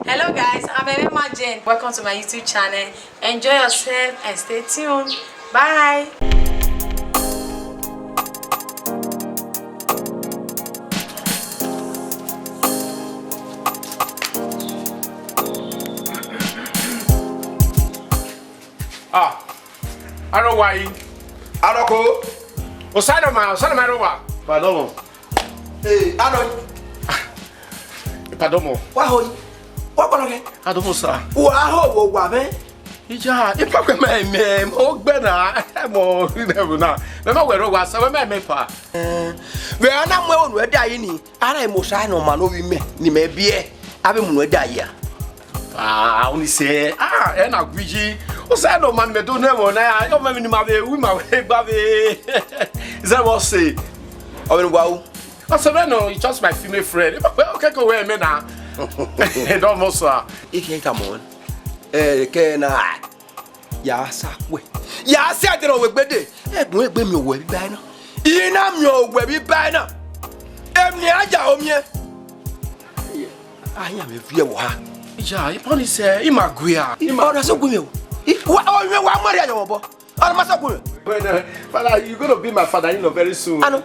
Hello guys, I'm Emma Jane. Welcome to my YouTube channel. Enjoy yourself and stay tuned. Bye. I know why. I don't go. Osana ma rowa. Pardon. Hey, I know. Pardon. What hoy? What gonna Pardon sir. Wa me. Ija, ipa kwe me mo gbe na mo never na. Me ma wero wa sa me pa. We ana mo onu eda yi ni. Ara mo sha no ma no wi me ni me bie. Abi mo eda yi a. Only say and I gwiji. Osana no man me do na mo na. Yo me ni ma be wi ma we gba be. Is that what say? Owen wa. I said no, it's just my female friend. Okay, go away me now. Don't know sir. Ike come on. Ke na ya sakwe. Ya se adero we gbede. Egbon egbe mi owo bi bai na. Ina mi owo bi bai na. Emni aja omie. Anya me vie wo ha. Yeah, you probably say Imagwea. Ora so gumi o. Wa mari aja wo bo. Ora ma so gumi. Father, you're going to be my father-in-law very soon. Ano.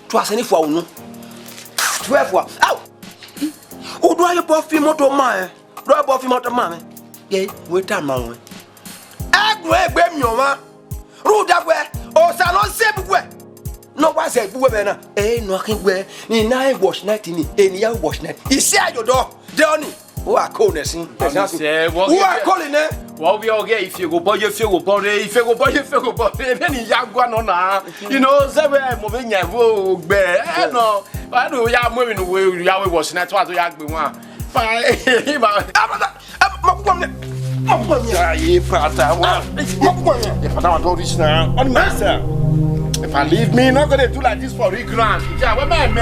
Tu aseni fo awunu. 12 wa. Aw. O do ayo bo fi moto ma e. Do ayo bo fi moto ma me. Ye, we ta ma won. Egun egbe mi o ma. Ru da gwe. O sa no se bugwe. No wa se bugwe be na. No kin gwe. Ni na wash night ni. Ni ya wash night. Isi ajodo. De oni. O akọ nesin. Who are calling eh? What we all get if you go boy, if you go boy, if you go boy, if you go boy, then you go na. You know, seven moving your wo be. No, I know ya moving away. Ya we wash night. What do ya be one? Fine. If I leave me, not gonna do like this for grand. Yeah, what man?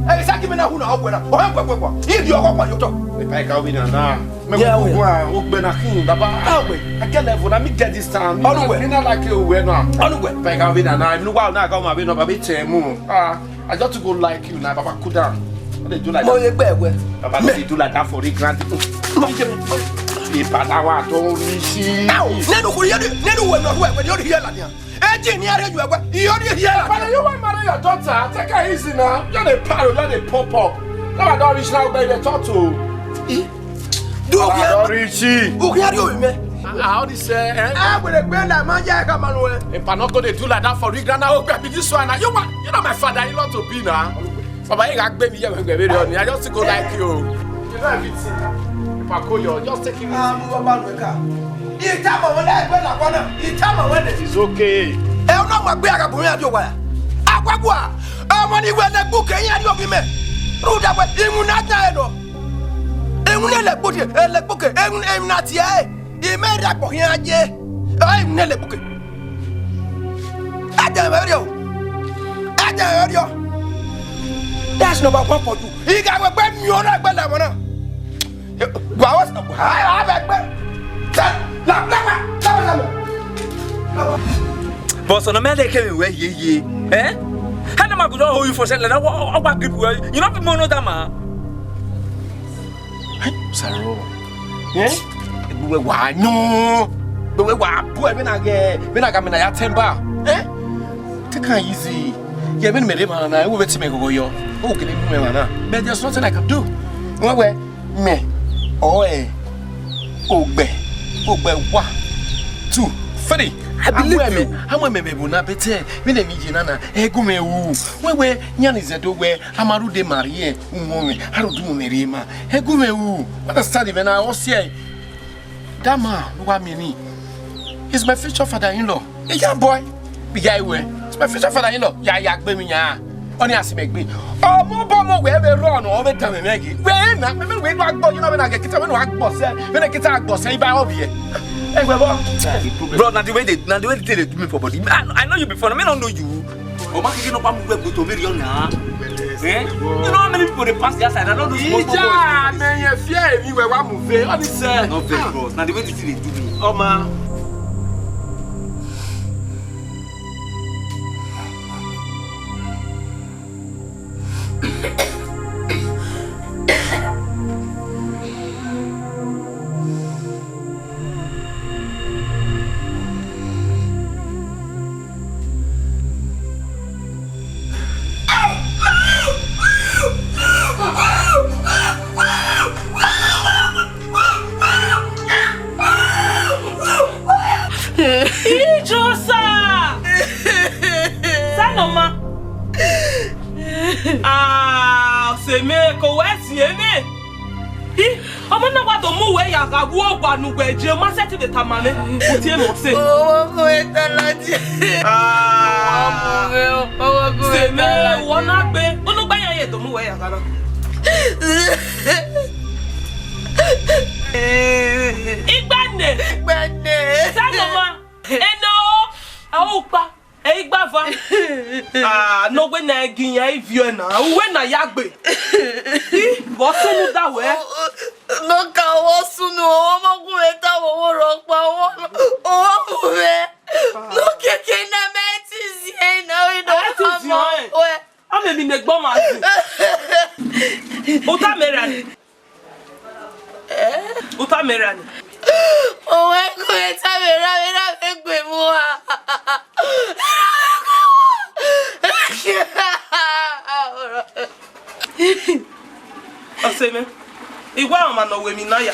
Hey, saki me na hu na ogwena. O han kwekwa. If you go you talk. If I can win now. Me go go be na kin baba. I get level na me get this time. Me na like you we now. If I can win now, me no wa na go ma be no baba temu. I just to go like you now baba cool down. They do like that. Mo ye gbe. Baba they do like that for the grand. Ìbàdàn wa tó rí sí. Nenu kuri yedi, nenu we no we yodi here la dia. Eji ni are ju egbe, yodi here. But you want marry your daughter, take her easy now. You dey paro, you dey pop up. Now don reach now baby talk to. Do o here. Don reach. O here you me. How this say? We dey gbe la man ya ka manu we. If I not go dey do like that for Rick now, be this one. You know my father-in-law to be now. Baba, you gbe me here when we ready. I just go like you. You know everything. Pakoyo, just take him easy. It's okay. No ma gbe ara burin adio wa. Akwagwa. Omo ni we le gbu ke yin adio bi me. Ru da we imun na ta e do. Emun le gbu ke, le gbu ke, emun na ti e. I me da gbo yin aje. Emun le gbu ke. Ada me rio. Ada rio. That's number 1 for you. He ga we gbe mi o na gbe la mo na. Gwawas na ha abegbe. Boss, no matter came away ye. Eh? How am I going to hold you for selling? What grip you not be monodama? Sorry. Yes? We were no. But we were poor when I got me a temper. Eh? Take her easy. You haven't made him and I will let me go. Yo, oh, can you remember? But there's nothing I can do. Well, me. Oh, eh. Oh, 1, 2, 3. I believe you. How am I na better? Me na mi jinana. Egu me wu. We nyani zedo we amaru de marie umome. Haru du merima. Egu me wu. Understand when I was here. That man, no wa me ni. He's my future father-in-law. Yeah, boy. Big guy we. It's my future father-in-law. Ya gbe mi nya. Oni asimegbe. Oh, mo we be run o be tan me megi. We na me we no agbo, you know when I get kita we no agbo se. When I get agbo se iba obi e. Bro, now the way they do me for body. I know you before. I don't know you. Oh, my kid, no problem. Go to million now. Eh? You know how many people they pass the outside? I don't know. Yeah, man, you fear me where I'm moving. What is say? No, bro. Now the way they do me. Oh man. Je m'assette de ta maman. Pour tirer mon sein. C'est mais on a bé. On n'a pas y a de mouer à la. Igbane. Ça maman. Et non. Ah ou pas. E igbava. Ah no we na ginya e vieux na. We na yagbe. Bo sunu da we. No ka wo sunu o mo ku eta wo ro pa wo. O we. No keke na meti zi na we do come. We. Ame mi ne gbo ma zi. Uta merani. Uta merani. O we ku eta mera gbe mu wa. Aseme. Igwa o ma no we mi na ya.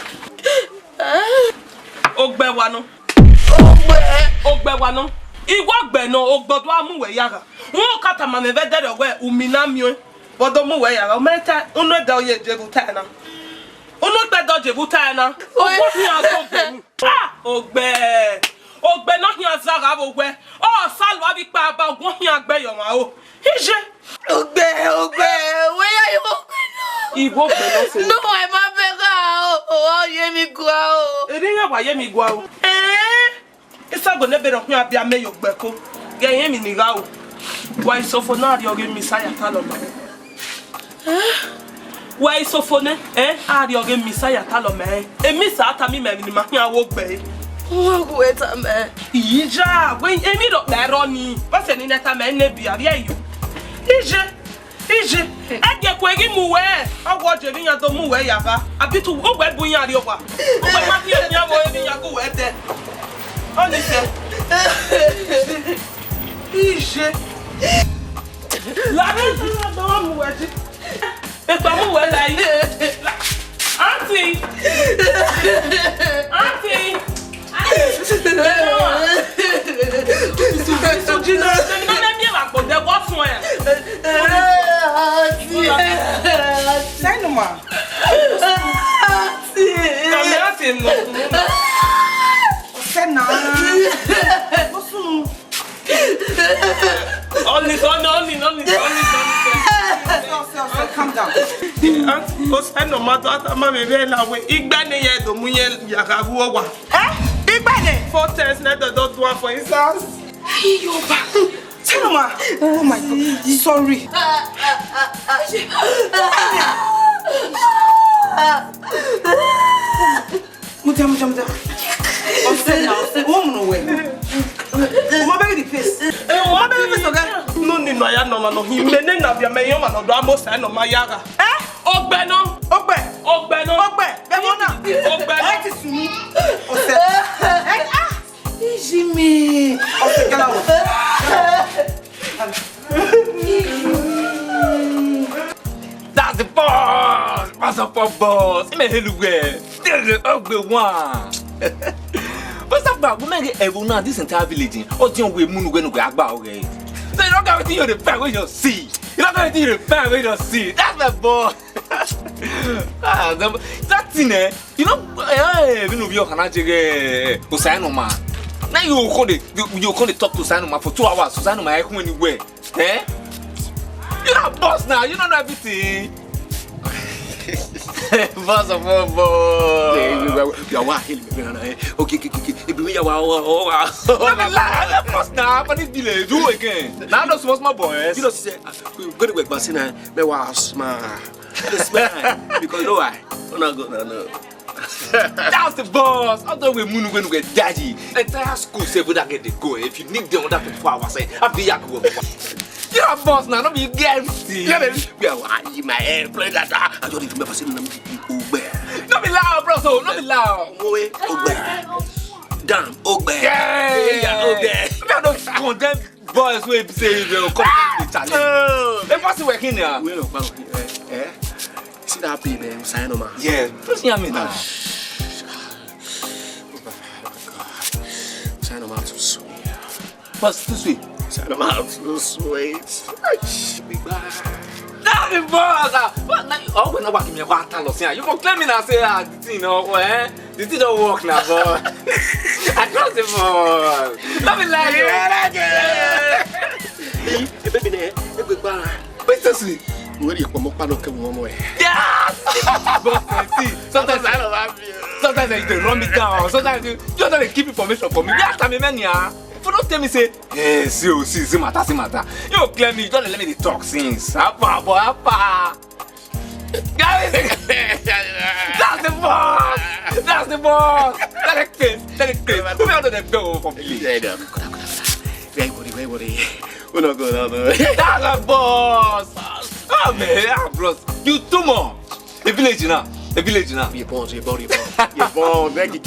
Ogbe wa no. Ogbe wa no. Igwa gbe no ogbodo amu we yara. Won kata ma me ve dere we umina mi bodo mu we yara. O meta unu da oye jebuta na. Unu gbe do jebuta na. O ko fi aso gbe. Ah, ogbe no hin azara bo we. O salwa bi pa ba ogun hin agbe yo ma o. Ije. Ogbe, where are you? Igbo gbe no se. No, I'm a beggar. Oh, yemi gwa o. Eringa wa yemi gwa o. Isa go nebe no hin abia me yo gbe ko. Ge yemi ni ga o. Wa isofo na ri oge misaya taloma. Wa isofo ne, ari oge misaya taloma. Emi sa ata mi me ni ma hin awo gbe. Wo go eta me. Ija, when emi do na ro ni. Ba se ni neta me ne bia ri ayo. Ije. Age kwegi muwe. Awo je ni yan do muwe yaba. Abi tu ogbe bu yan ri owa. Ogbe ma ti emi awo emi yan go we de. Oni se. Ije. La ri do muwe ji. E pa muwe la yi. Auntie. So Gina, no let me back but there was one. Say no ma. Come here, no. Say no. Only. Calm down. Aunt, say no matter what my baby na we. Igbane ye do mu ye yakawu owa. Igbane. 4 times na do one for his house. Yoba. Say no ma. Oh my God. Sorry. Muta. Oh, say now. Woman away. Oma baby the face. Oma baby face oga. No ni no ya no. He mene na bia me yo ma no do amo say no ma yaga. Ogbe no. Ogbe. Be mo na. Ogbe. I ti sunu. O se. Jimmy. O se kala wo. That's the boss. What's up, boss? I'm a helluwe. There's the ugly one. What's up, bro? We make everyone this entire village. Oh, John, we moon when we are about, okay? So you don't got everything you're the fair when you see. You don't got everything you're the fair when you see. That's my boy. That's in there. You know, we know you're gonna take Usainoma. Now you call talk to Usainoma for 2 hours. Usainoma, I come anywhere. Eh? You're a boss now. You don't know everything. Boss of all, boss. You are walking. Okay. If we are boss now, but it's delay. Do again. Now that's what's my boy. You know, say, go to work, but see, me was my. Because no, I'm not good. No. That's the boss. I thought we moon when we get daddy. Entire school say we don't get the go. If you need them on that 24 hours, after Yaku. You're a boss now, don't be guilty. Yeah, baby. We are in my hair, play that. I don't even remember seeing them. Don't be loud, bro. So, don't be loud. Damn, Ogbe. Yeah, Ogbe. I don't condemn boys who say they will come to the challenge. They must be working here. We don't know. See that baby, sign on, man. Yeah, just hear me now. Sign on, man, too sweet. What's too sweet? Sign on, man, too sweet. Big bye. Nah, the boss. What? Oh, we're not working here. What? You for claiming I say the thing, the thing don't work now, boy. I trust the boss. Let me lie you. Hey, baby, big bye. Wait, too sweet. Where you come up, I don't care one more. Yes! Boss, see, sometimes I don't have you. Sometimes they run me down. Sometimes you just don't keep information for me. Last time, man, yeah. If you don't tell me, say, hey, see, matter. You don't claim me, you don't let me talk since. Apa, boy, apa. Guys, that's the boss. That's the boss. That's the case. Who made the bill for me? Very body. We're not going out there. That's the boss. Oh, man, bros. You too much. The village now. You're born. You're born. Thank you.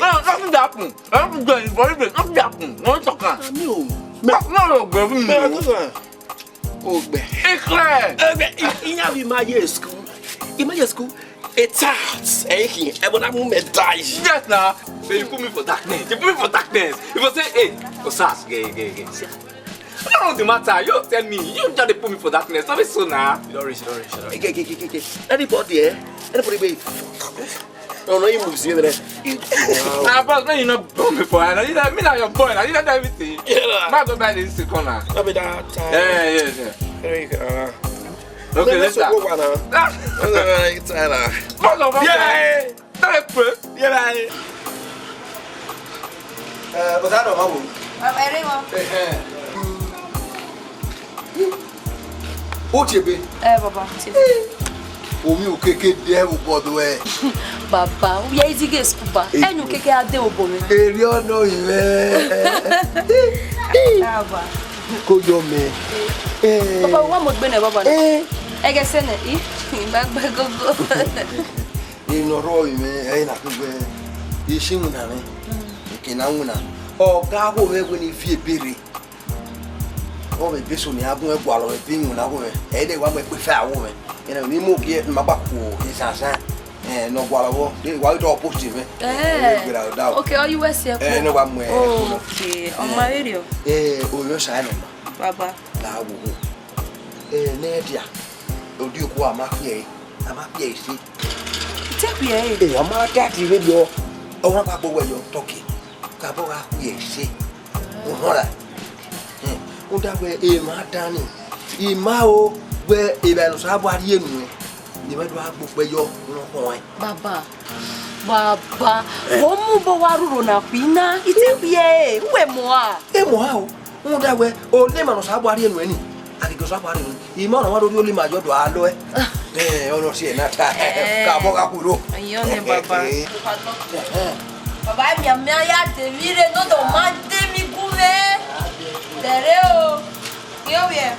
Nothing happen. Nothing happen. No talking. No, baby. Ogbe. In my school, it's out. Hey, I want to die. Yes, now. You put me for darkness. If you say, hey, Osas, gay. I don't know the matter. You tell me. You just put me for darkness. Not so now. Don't reach. Anybody, Anybody, no, you move, see there. Nah, boss, when you not put me for her, you know, me now your boy. You know everything. Not go buy this corner. I'll be that. Yeah. There you go. Okay, let's go. Yeah. But I don't know. What you be? Baba. Omi o keke de o bodo e. Baba, o ye zige skuba. Enu keke ade obo mi. Eri ono iwe. Baba. Ko yo me. Baba, wa mo gbe na baba na. Ege se na gbagba gogo. Ino ro ime na ku gbe. Ishi una me. Ikina una. Oga ho we ni fi ebere. O be beso ni agun egbo alo be una wo me. E de wa me pe fa wo me. Ina ni mo ki magba ko isansan. No gwa lo de wa do positive me. Okay, all you were here. No wa mo. Okay, on my radio. O yo sa no. Baba. La wo. Ne dia. Odi ko amafie si. Take me. Ama tati radio. O wa pa gbo yo toki. Ka bo ga fie si. O hora. O da we ma dani. Ima o we ibe lo sa bo ari enu. Ni me do agbo pe yo no ko en. Baba. Wo mu bo wa ruro na kwina. Itebie. We mo a. E mo a o. O da we o le ma no sa bo ari enu eni. Aki go sa bo ari enu. Ima no wa do le ma jo do alo e. Ono si na ta. Ka bo ga kuro. Ayo ne baba. Baba mi ya de mire no do ma de mi guve. Dereo. Yo bien.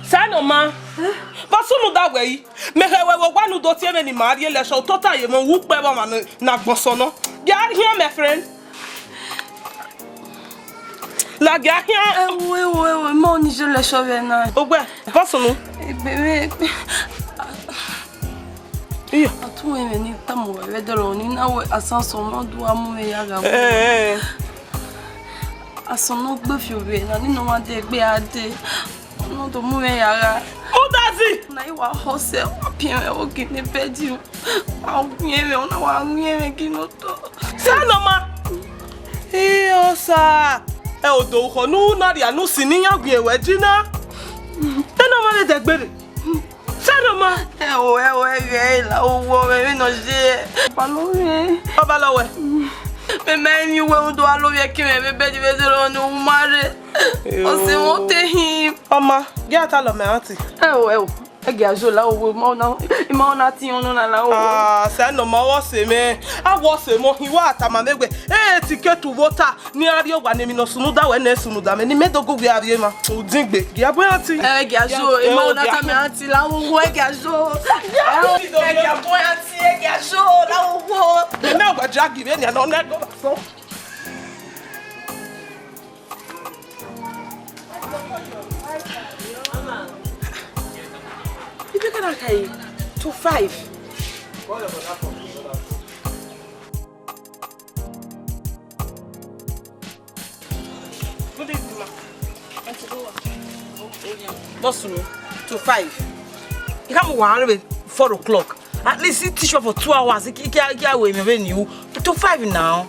Sanoma. Basunu da way. Me hewe wanu do tie me ni marie le so tota ye mo wu pe ba ma na gbosono. Ya here my friend. La gars Oui, mon je le chauve na. Ogbe, basunu. Iya. Atu we ni tamu we dolo ni na we asanso mo do amu ya ga. Asono gbe fi we na ni no ma de gbe ade. No do mu we ya. Who does it? Na iwa hose apia e o gini pedi o. Wa nyewe ona wa nyewe kino to. Sanoma. Iyo sa. E o do ko nu na ri anu si ni yan gbe we jina. Sanoma le de gbere. Sanoma. E o la o wo me no je. Pa lo re. Baba lo we. Me ni we do alo ye ki me be di be lo no mare. O se mo te him. Oma, get ata lo me auntie. Ege ajo la o mo na ti onu na la o. Ah, Sanoma wo se me. A wo se mo hiwa ata ma megbe. Tiketu vota ni ari ogwa ni mi no sunu da we na sunu da me ni medogo gbe ari ma. O dingbe. Gia bo auntie. Ege ajo mo na ta me auntie la wo ege ajo. Ege bo auntie ege ajo la wo. Me me ogwa jagi be ni na na go so. Ibi kana kai to 5. Good evening, ma. Bosunu to 5. You come 4 o'clock. At least you teach for 2 hours. You can't wait me you to 5 now.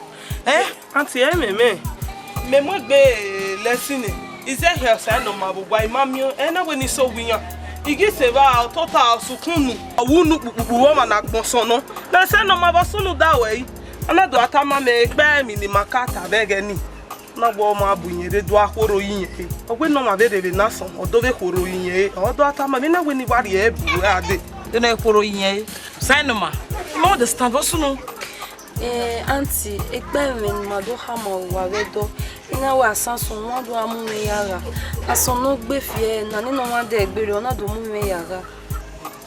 Auntie, me mo gbe lesson. Is there here Sanoma bo why mamio? Na we ni so wiyan. Igi se ba total sukunu. Awunu pupu wo ma na gbonso no. Na Sanoma Bosunu da we. Anado atama me pe mi ni makata bege ni. Na gbo ma bunyere do akoro yin. Ogwe no ma bere na so. Odo be koro yin. Odo atama me na we ni wari e bu ade. You know for yin. Sanoma. You understand Bosunu? Auntie, egbe mi ma do ha mo wa redo. Ina wa sanso won do amu me yara. Asono gbe fi na ninu wa de egbere ona do mu me yara.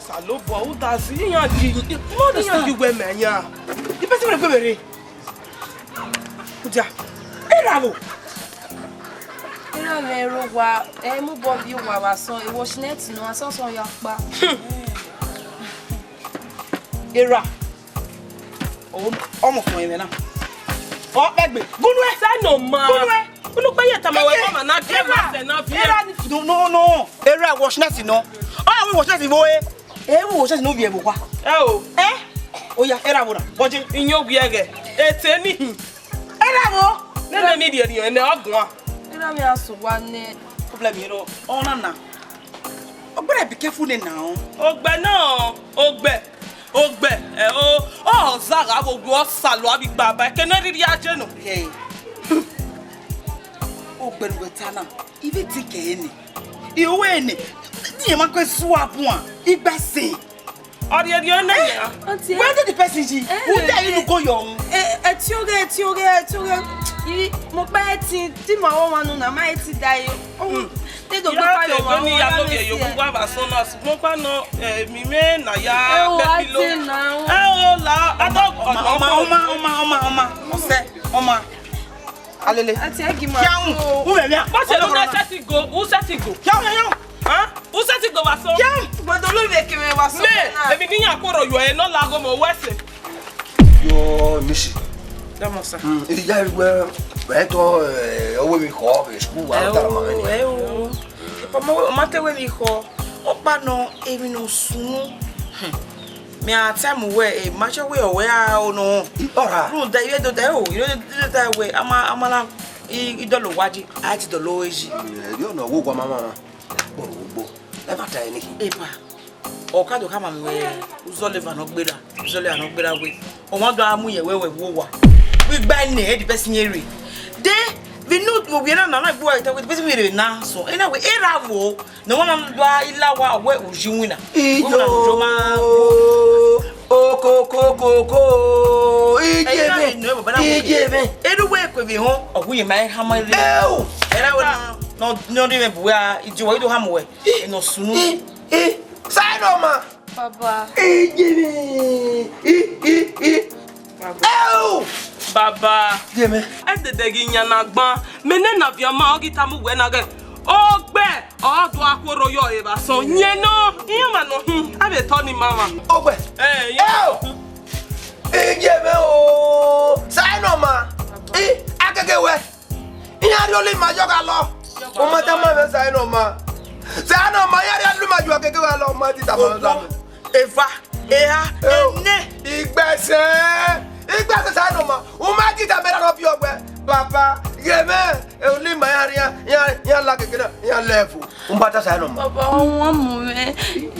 Salobo o da si yan ji. Mo de san ju gbe me yan. Di person me gbe bere. Uja. Eravo. Ina me ro wa mu bo bi wa so e wo shinet no asanso ya pa. Era. Ọmọ fún ẹ na. O pegbe. Gunu e Sanoma. Unu pe ye tama we mama na de ma se na fi. No. Era washnet no. Oh, we washnet wo e. We washnet no bi e bo kwa. O ya era wo na. Boje Inyo gwi ege. Ete ni. era wo. Na me die ni na ogun a. Ina me aso wa ne. Problem you know. Ona na. Ogbere be careful now. Ogbe zara gbogbo salo abi baba kene riri aje no. Hey. Ogbe no wetana. Ibi tike eni. Iwe eni. Ni ma kwe swap one. Igbese. Ori na ya. Auntie. Where did the person ji? Who tell you to go young? Etioge. Mo pa ti ma won wanu na ma ti dai. Te do pa yo wa. Ni ya lo ye yo gwa ba so na mo pa no mi me na ya be bilo. La adog Oma. Ose. Oma. Alele. Auntie agi ma. Yaun. Who be me? What you no set it go? Who set it go? Yaun. Huh? Who set it go ba so? Gbọ́dọ̀ lo be ki me wa so. Me, ebi ni akoro yo e no la go mo wese. Yo, Michi. Damosa. Il y a owo mi ko be school wa ta ma ni. Mate we mi ko. Opa no emi no sunu. Me a time we ma che we o we a o no. Ora. Ru da ye do da o. You do that way. Amala I do lo waji. I ti do lo eji. Yo no wo kwa mama. Bo. E ba ta ni. Epa. O ka do ka ma mi we. Uzoleva no gbera. Uzoleva no gbera we. O won do amu ye wewe wo wa. We gba ni e di person here. Dey we know we na na go with the person we na so. Anyway, eravo. No one do ila wa we ujinwina. Oko. Ijebe. Anyway, could be home or we may have my little. And I will not even where you do hamway. No soon. Sign on ma. Papa. Ijebe. Baba. Jeme. And the Deginia Nagba, Menena of your Margitamu when again. Oh, bear, oh, do I quarrel your ever so? You know, you man, have a Tony Mama. Obe. Hey, Ijebe sign on ma. Akagewe. Inya really ma joga lo. O ma ta ma sign on ma. Sign on ma ya really ma joga kegewe lo ma ti ta ma. Eva, ne. Igbese sign on ma. O ma ti ta me na bi ogbe. Papa, Yeme, only my area, ya like a level. Umbata sign on ma. Papa, one moment.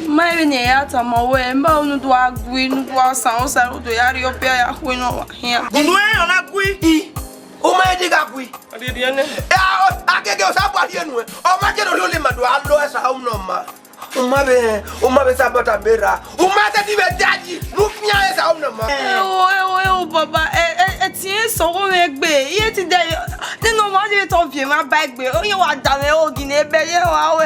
My veneta, my way, and bound to our green was sounds out to Ariopia, who know here. On a gui. O ma diga gui. I did the end. I can go somewhere here. O ma get only my do allo as a home no ma. Umabe sabota bera. Umata ti be daji. Nufia esa home no ma. Oh, Papa, it's so big. Yet today, then no one is of you, my bag. Oh, you are done old in a bed. Oh,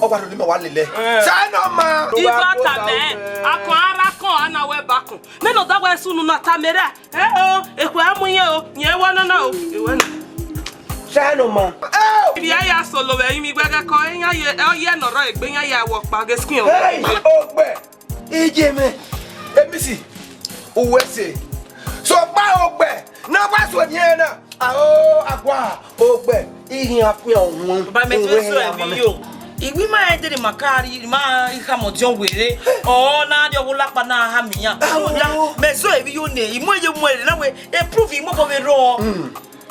what do you want? Sign on ma. Ivata me, akwara ko ana we bako. Me no da we sunu na tamera. Ekwa amunye o, nye wana na o. Sign on ma. Ibi aya solo we imi gbege ko enya ye no ro egbenya ya wo pa ge skin o. Hey, ogbe. Ijeme. Emisi. Uwese. So pa ogbe. Na pa so nye na. Agwa ogbe. Ihin afi ohun. Baba me fe so e yo. Iwi ma e de makari ma iha mo jon were. Oh na de wo lapa na ha miya. Me so e yo ne. Imo ye mo e na we e prove imo bo we ro.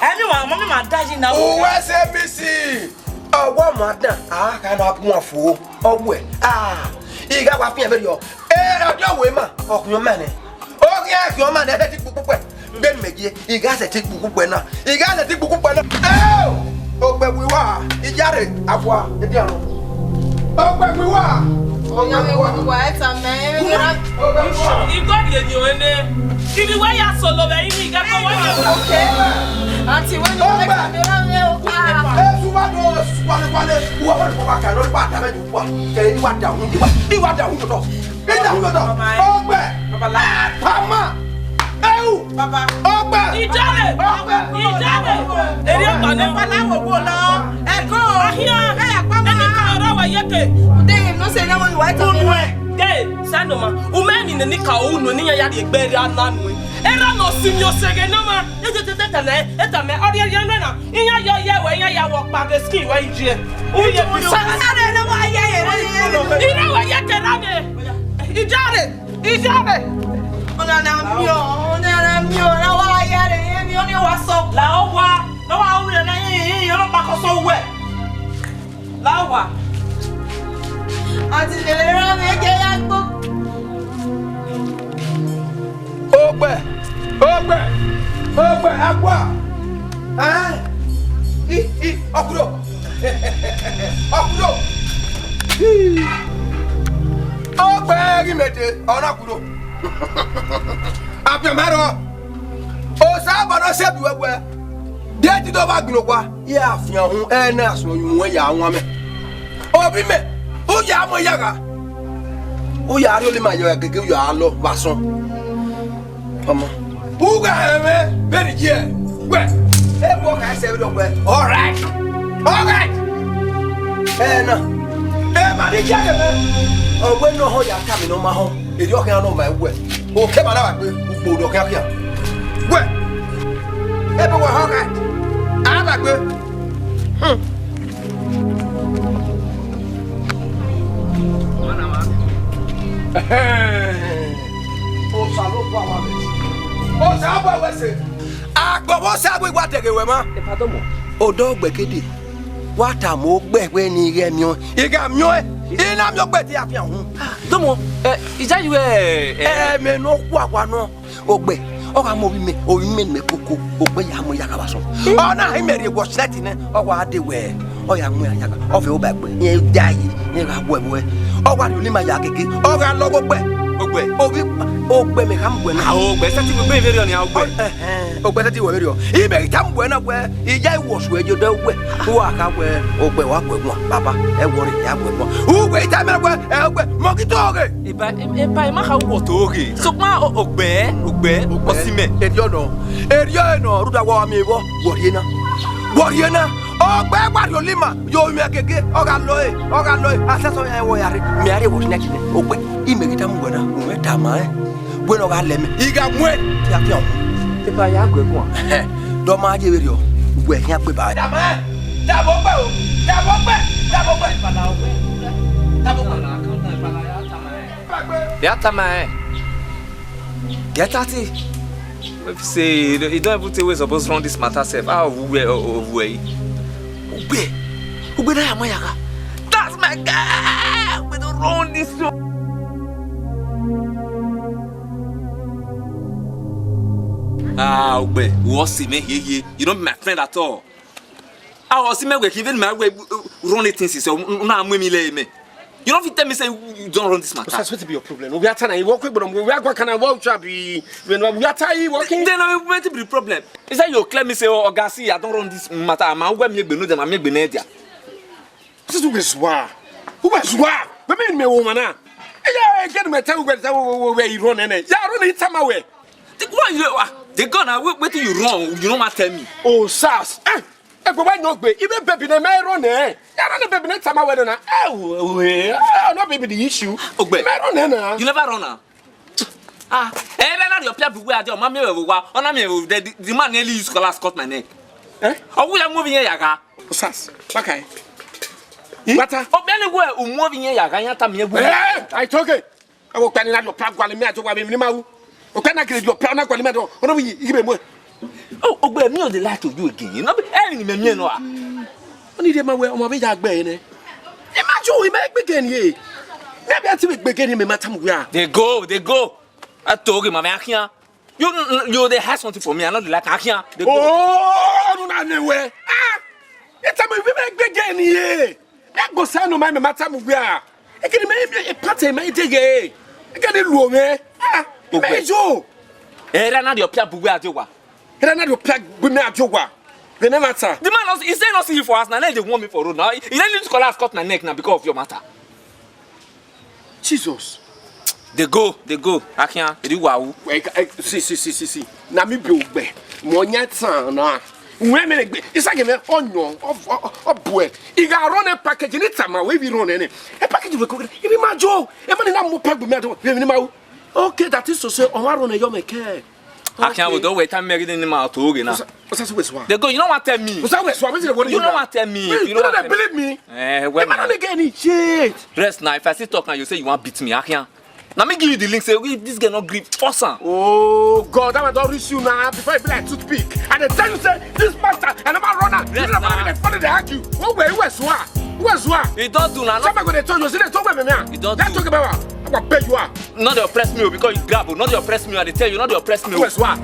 Anyone mama ma daji na. Uwese Emisi. Owo madan. Ka na pu afo. Ogbe. Iga wa fi e be yo. Ojo we ma. Okunyo mane. O ki akun ma na ti pupu. Ben meje iga se ti pupu na. Iga se ti pupu na. Ogbe wiwa ijare afwa e di arun. Ogbe wiwa. Oya me wa eta me. Igod ye ni o ene. Ibi we ya solo be imi ga ko wa ya. Okay. Auntie, when you make a mirror, Era no sinyo sege no ma. Eta me ori yan na. Inya yo ye we ya wo pa the skin we je. O ye bi sa na na wa ye. Ira wa ye kerane. Ijare. ona na mio na wa ye re mi oni wa so. La owa, no wa uri na yin yo no pa ko so we. La owa. Auntie, le ra me ke ya gbo. Ogbe agwa. Okudo. Ogbe gimete ona kudo. Apemaro. O sa ba no se biwe. De ti do ba gbin ogwa. Ya afian hu na aso yun ya awon me. Obi me. O ya mo yaga. O ya ri o le ma yo gege yo alo wason. Mama. Uga eme very dear. Where? Hey, walk I say we don't wear. All right. Na. Ma de jare me. O we no ho ya ka mi no ma ho. E di o kan no ma we. O ke ma na wa pe ugbo do kan kan. We. E be we ho right. A ba pe. O salo po awa me. O sa bo we se. Agbowo sa gbe wa tege we ma. E pardon mo. Odo gbekede. Wa ta mo gbe ni ire mi o. Iga mi o e. Ina mi o gbe ti afian hu. Domo, ija you Me no ku akwa no. Ogbe. O ka mo bi me, o mi me koko. Ogbe ya mo ya ka ba so. O na hi me re go sleti ne. O wa de we. O ya mu ya ka. O fe o ba gbe. Ye dai. Ye ga gbo e. O wa ni ma ya keke. O ga lo gbe. Ogbe me kam buena. Ogbe sati we very on ya ogbe. Ogbe sati we very on. Ibe tam buena we. Ija iwosu ejo de ogbe. Wa ka we ogbe wa gbe mo baba. E wori ya gbe mo. Ogbe tam me we ogbe mo ki toge. Eba ma ka wo toge. So ma ogbe osime. Erio no ruda wa mi bo. Wori na. Ogbe gbari olima yo mi akeke oga loe aseso ya wo yare mi are wo nek ogbe imegita mu gbona mo ta ma bueno ga leme iga mwe ya fi on e ba ya gbe ko do ma je weri o gbe yan gbe ba da ma da bo ya tama get at it. If say you don't even tell we supposed to run this matter self. How we Ugbe na ya moyaga. That's my guy. We don't run this show. Ugbe, what see me here? You don't be my friend at all. I was see me we even my way run it things so na am me lay me. You don't fit tell me say you don't run this matter. What's supposed to be your problem? We are trying to work with but we are going to walk trappy. When we are tired working then I want to be the problem. Is that you claim me say oh Ogasi I don't run this matter. I'm going to be no them am me dia. This is who is why? We me woman na. Yeah, get me tell where you run any. Yeah, run it time away. They gonna wait till you run. You don't want to tell me. Oh, SARS. E go why not be even baby na me run eh. Ya run baby na time away na. No baby the issue. Ogbe. Me run na. You never run now. Na your people where are mama me we wa. Ona me the man nearly use collar cut my neck. Oh we are moving here yaga. SARS. Okay. Bata. Oh be anywhere moving here yaga yata me bu. I talk it. I will plan your plan kwale me ato wa me ma wu. O kana kire your plan kwale me do. Ona wi ibe mo. Oh, Ogbe, me no dey lie to you again. You know, any me no. Oni dey ma we o ma be ja gbe ni. E ma jo we make begin ye. Maybe I think begin me matam we are. They go. I told him, I'm here. You they have something for me. I not like here. Oh, no na we. It's a we make begin ye. E go say no my matam we are. E can me e party me dey ye. E can lu me. Me jo. Era na your people we are jowa. Era na your plug we me ajowa. The name matter. The man he say not see you for us now. They want me for road now. He don't need to call us cut my neck now because of your matter. Jesus. They go. I can't. They wow. See. Na me be Ogbe. Mo nya tan na. We me gbe. Isa ge me onyo of boy. I ga run a package ni tama we be run any. A package we go. E be ma jo. E ma ni na mo pack be me do. We ni ma. Okay, that is to say on run e yo me care. I can't do wait time me in my talk now. What's that we They go. You don't want to tell me. What's that we You don't want to tell me. You don't believe me. When I don't get any shit. Rest now. If I see talk now, you say you want beat me. I can't. Now me give you the link. Say this guy not grip. Force him. Oh God, I don't reach you now. Before I be like toothpick. And they tell you say this master and I'm a runner. You don't want to follow the hack you. Oh where you swear? Who swear? You don't do now. Somebody gonna tell you. Say they talk about me now. You don't. Let's talk about. I'm pay you are. Not your press me because you grab. Not your press me. I tell you. Not your press me. Who swear?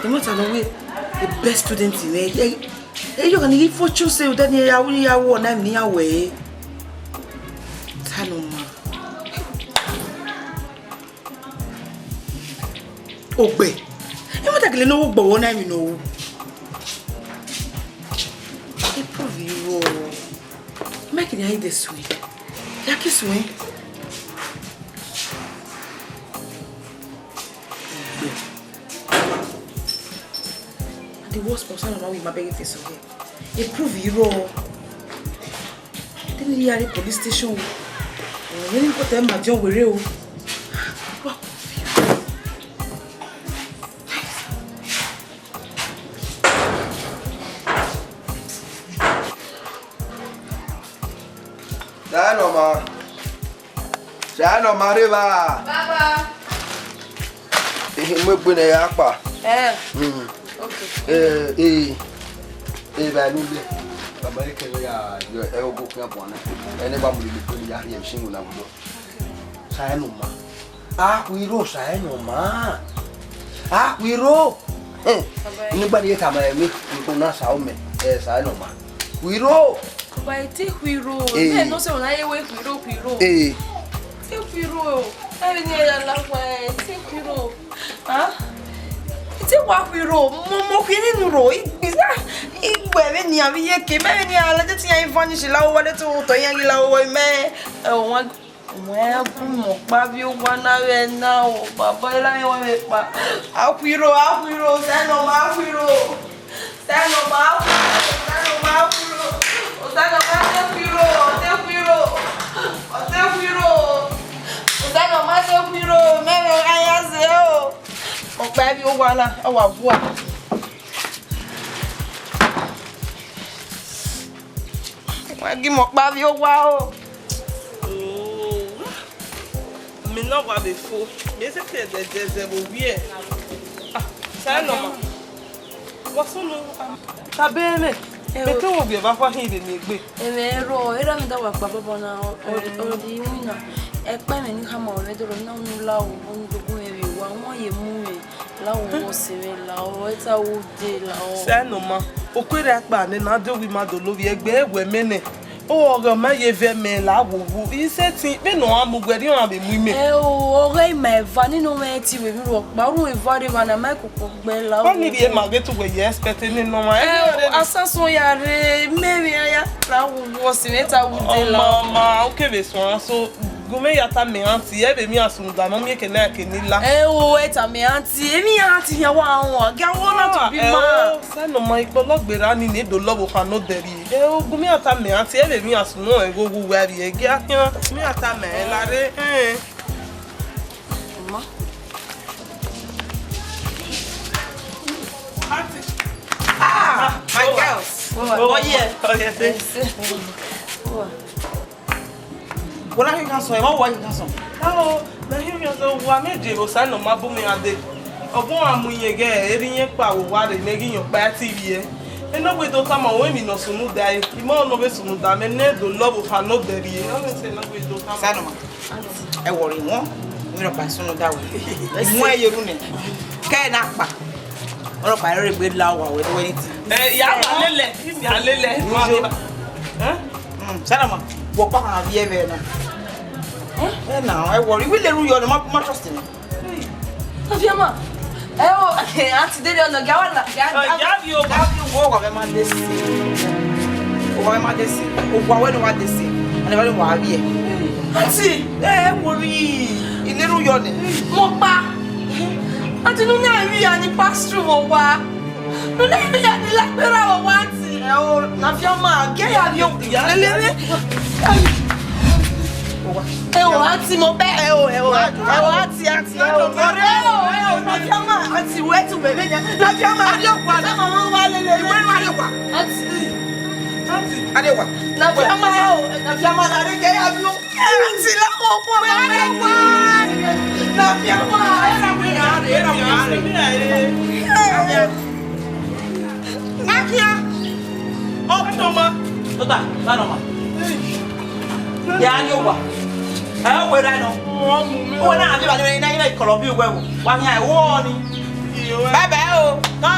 The most I know the best student in it. You can give for choose say that you are one I'm near way. Tanoma. Ogbe. You want to know but one I know. Prove you. Make it this way. Yaki swing. The worst person now with my baby face okay. They prove you wrong. Then you are at the police station. When you put them at John Wireo. Jano Mariva. Baba. Mo gbene ya pa. Okay. Ba ni le. America ya yo go kwa bwana. Ene ba muri kuli ya ya shingo la budo. Saya no ma. Aku iro saya no ma. Aku iro. Ni ba ni kama mi ko na sao me. Saya no ma. Wiro. Ba ti wiro. Me no se ona ye we wiro. Ti wiro. Ai ni ya la wa ti wiro. Ah? Ti wa wiro. Mo kwini nuro. Igbe ni abi ye ke me ni ala ti yan vanish la wo le to yan la wo me. Won mo pa bi o wa na we na o baba ila yan we pa. Akwiro se no ma akwiro. Se no ma akwiro. Osano ma se kwiro. Me aya se o. O pa bi o wa na o wa bua. Wagi mo pa bi o wa o. Me no va be fo. Me se que de bo wie. Ah, ça non. Wasono. Ta bene. Me to wo bi ba fa hin de me gbe. Ero era mi da wa pa baba na o di wina. E pa me ni kama o le do na nu la o on do gun ewe wa won ye mu e la o se we la o eta o de la o. Ça non ma. O kwere apa ni na do wi ma do lo wi egbe ewe mene. O oro ma ye ve me la wo wo. Ise tin pe no amugweri on be mu me. O ore ma eva ni no me ti we bi ro pa ru eva de ma na ma kokko gbe la o. Oni bi e ma get we ye expect ni no ma. Asaso ya re me ya la wo se meta wo de la. Mama, o ke be so Gume yata me auntie e be mi asunda mo mi ke na ke ni la. O eta me auntie emi auntie yan wa won ga won na to bi ma. Se no mo ipologbera ni do lobo kan no deri. O gume yata me auntie e be mi asunu e go wu wari e ge akan. Mi yata me la re Ma. My girls. Oh yeah. What are you going to say? What are you going to say? Oh, na him yo so wa meje o sa no ma bu mi ade. Ogun amuye ge eri yen pa wo wa re negi yan pa TV e. E no we do kama we mi no sunu dai. Imo no be sunu da me ne do love fa no deri e. No me say no we do kama. Sa no ma. E worry won. Mi ro pa sunu da we. Mu e yeru ne. Ke na pa. Oro pa re gbe la wa we do anything. Ya lele, ya lele. Sa no ma. Wo pa kan vie ve na. Now I worry. We let you on my trust in. Afiama. Auntie dey on the gawala. Gavi o. Wo go ma dey see. Wo ma dey see. Wo we no wa dey see. And everybody wa vie. Auntie, worry. Ile ru yo ne. Mo pa. Auntie no na wi ani pass through wo wa. No na wi ani la pera wo wa auntie. Na Afiama, get ya yo. Lele. Auntie mo be auntie na Afiama auntie we tu bebe na Afiama adekwa na mama wa lele we ma adekwa auntie Adekwa na Afiama na Afiama na re ke ya bi o auntie la ko po we adekwa na Afiama Akia Optoma. Tota la no ma ya ni owa we ra no o na abi ba ni na ikolo bi we wo wa nya e wo ni bye bye o go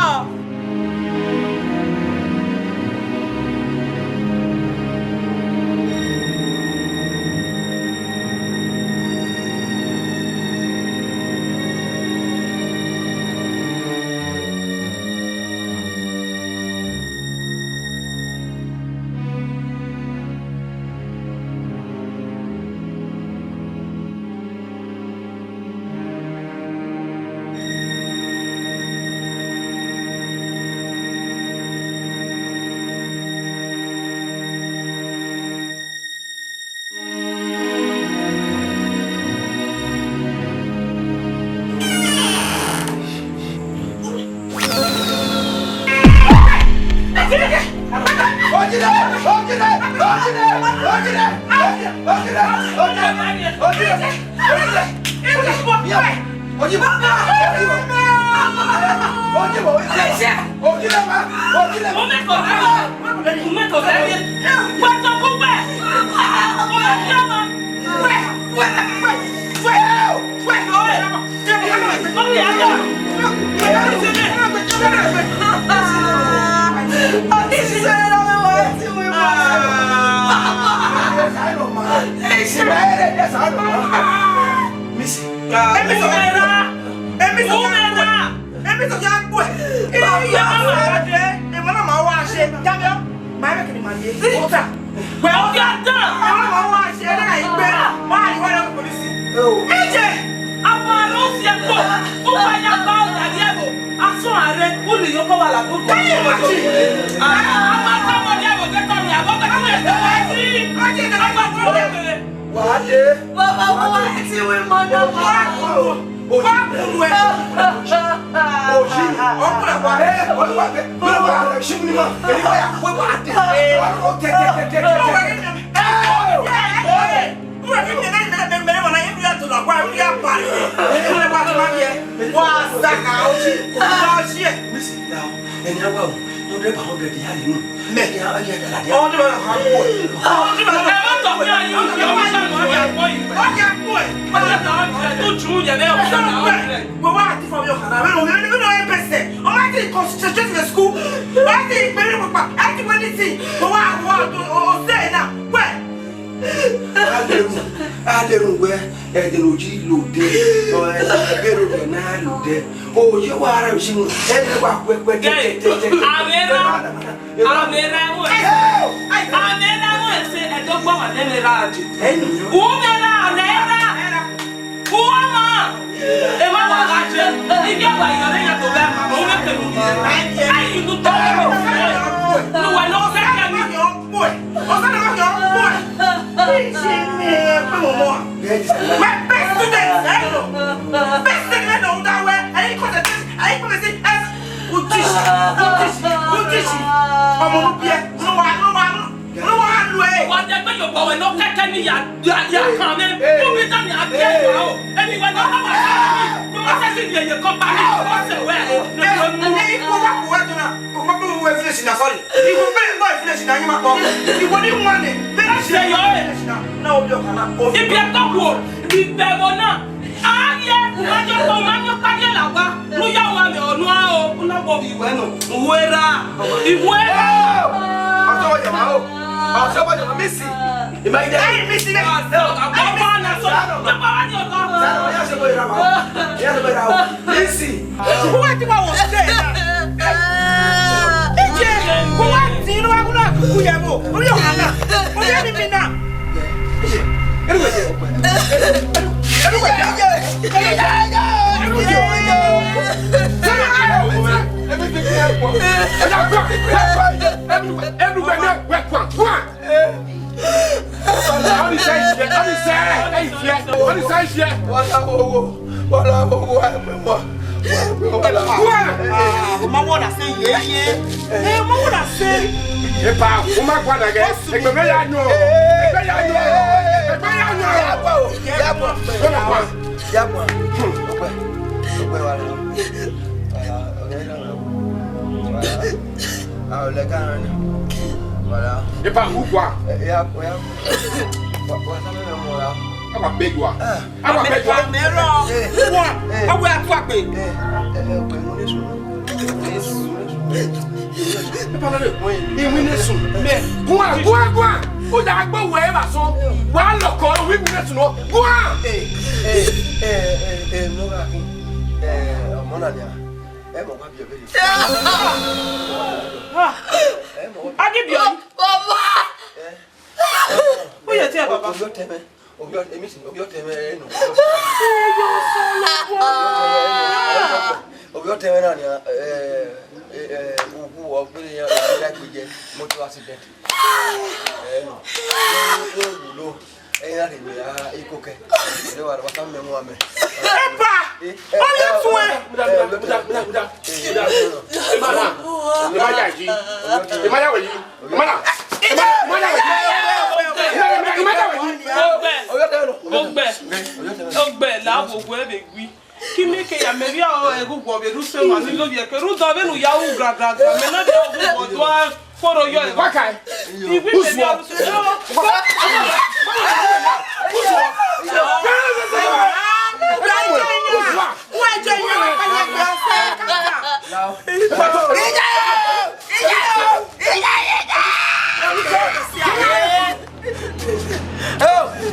kimi ke ya meria o egu go be ruse ma ni lo ye ke ru do be nu ya u gra gra gra me no de o do a foro yo e Wakai. ibi me dia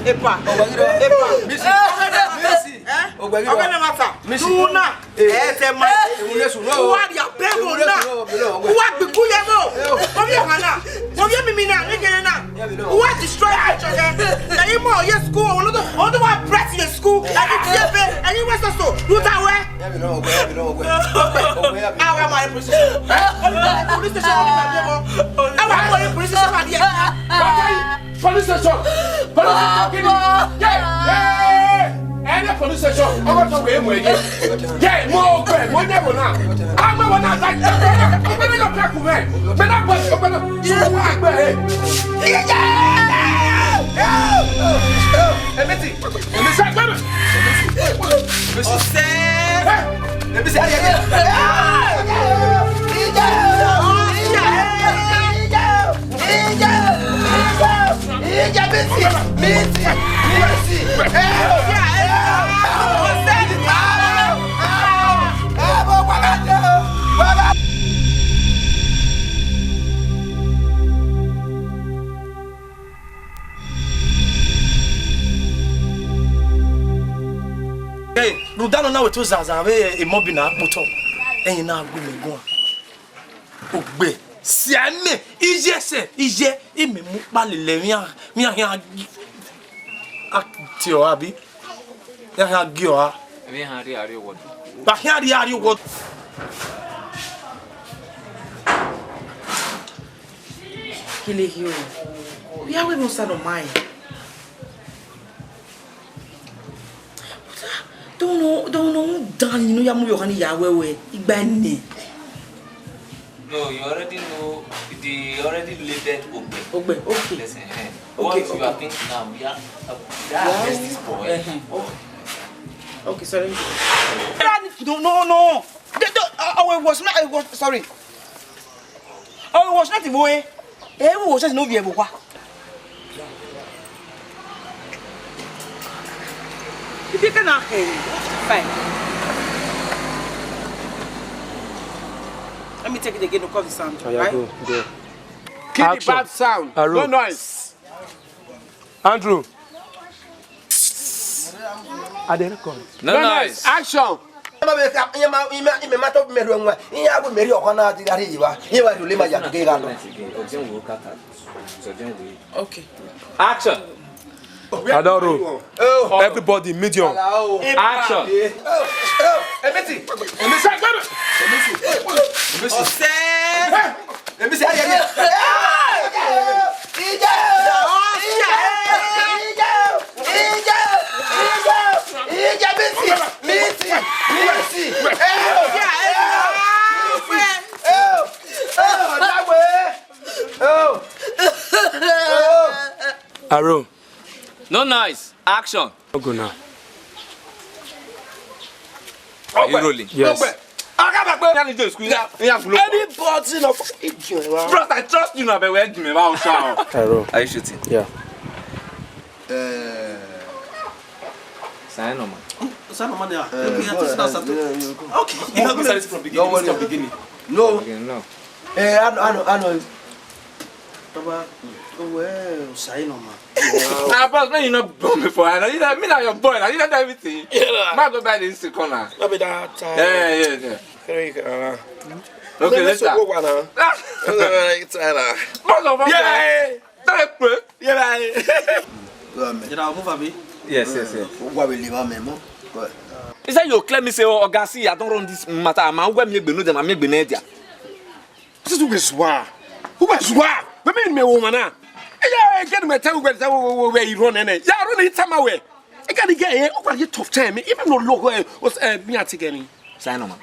Epa, Missy. Ogana mata. Tuna. Te ma. Wa dia bego na. Wa bikuye mo. Obi hana. Obi mimi na ngene na. Wa destroy each other. Na you more yes school. Ono do wa press your school. And you west so. Do that way. Awa my precision. Police station on the table. Awa my precision on the. Police station. Police station. And the police station. I'm going to go away. Yeah, more good. More never now. I'm going to like that. I'm going to pack away. But I'm going to walk away. Hey, Rudano na wetu zanzabe e mobina moto. Eyin na agbo mi gun. Ogbe. Si ame, ije se, ije ime mu palele mi an ti o abi. Ya gi o ha. Me hari word. Ba hari word. Kile hiyo. Ya we mo sa no mai. Don't know, Dan, you know you're moving on your way. Igba No, you already know the already related Ogbe, okay. Listen, Okay, what you okay. are thinking now, yeah, this boy. Okay, sorry. No. I was sorry. I was not the boy. Everyone was just no view. If you cannot hear me, fine. Let me take it again to call the sound. Right? Go. Keep the bad sound. No noise. Andrew. I dey record. No noise. Action. Okay. Action. Adoro. Everybody, medium. Action. Aro. No noise. Action. Go now. Are you rolling? Yes. Anybody no Bros, I trust you now, but where do you about shout? Aro. Are you shooting? Yeah. Sign on, man. Okay. You have to start from beginning. No. No. I know. Baba, well, say no man. Nah, boss, man, you not born before. I know you me now your boy. Now you not everything. Man, go buy this corner. No be that time. Yeah. Okay, let's start. Boss of Yeah. Yes. What will leave me? Is that you claim me say, oh, Gassi, I don't run this matter. I'm going to be them. I'm going to be Nadia. This is who was what? Women me woman. Yeah, get me tell where you run and yeah, run it some away. I gotta get here over here tough time. Even no logo was me at again. Sign on, man.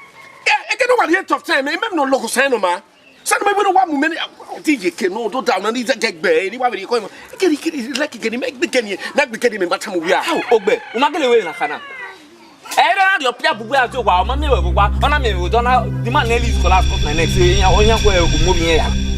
Yeah, I get over here tough time. Even no logo sign on man. Some me no 1 moment. DJ can no do down and he's a get bay. Anyway, you call him. Get like getting make the Kenny, not the Kenny, but we are. How, Ogbe? Umagele we na kana. don't your pia bubu as you wa, mommy we wa, ona me we don't the man nearly scholar cut my neck say onya go moving here.